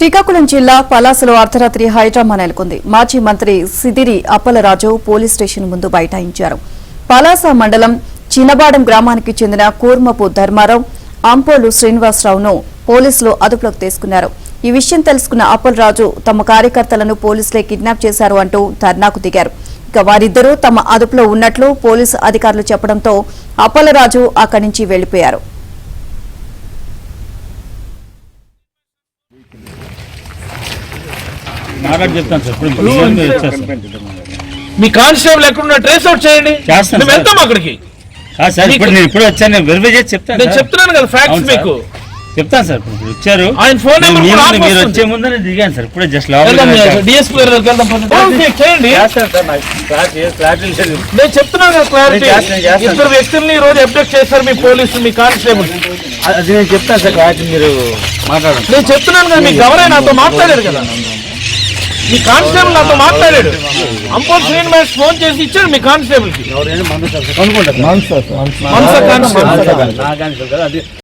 శ్రీకాకుళం జిల్లా పలాసలో అర్ధరాత్రి హైడ్రామా నెలకొంది. మాజీ మంత్రి సిదిరి అప్పలరాజు పోలీస్ స్టేషన్ ముందు బైఠాయించారు. పలాస మండలం చిన్నబాడం గ్రామానికి చెందిన కూర్మపు ధర్మారావు, అంపోలు శ్రీనివాసరావును పోలీసులు అదుపులోకి తీసుకున్నారు. ఈ విషయం తెలుసుకున్న అప్పలరాజు తమ కార్యకర్తలను పోలీసులే కిడ్నాప్ చేశారు అంటూ ధర్నాకు దిగారు. ఇక వారిద్దరూ తమ అదుపులో ఉన్నట్లు పోలీసు అధికారులు చెప్పడంతో అప్పలరాజు అక్కడి నుంచి వెళ్లిపోయారు. మీ కానిస్టేబుల్ ఎక్కడున్నా ట్రేస్ అవుట్ చేయండి. మేము వెళ్తాం అక్కడికి. ఇప్పుడు వచ్చాను, వెరిఫై చేసి చెప్తాను. నేను చెప్తున్నాను కదా ఫ్యాక్ట్స్ మీకు చెప్తాను సార్. ఇప్పుడు వచ్చారు, ఆయన ఫోన్ నెంబర్ మీరు వచ్చే ముందు దిగాను సార్. ఇప్పుడే జస్ట్ డిఎస్పీ చేయండి. నేను చెప్తున్నాను కదా క్లారిటీ. ఇద్దరు వ్యక్తుల్ని ఈ రోజు అబ్జెక్ట్ చేశారు మీ పోలీసులు, మీ కానిస్టేబుల్. అది నేను చెప్తాను సార్, క్లారిటీ మీరు మాట్లాడండి. నేను చెప్తున్నాను కదా, మీ గవర్నర్ నాతో మాట్లాడారు కదా, మీ కానిస్టేబుల్ నాతో మాట్లాడాడు. అంపోల్ శ్రీనివాస్ ఫోన్ చేసి ఇచ్చాడు మీ కానిస్టేబుల్ కి. అనుకుంటా కానిస్టేబుల్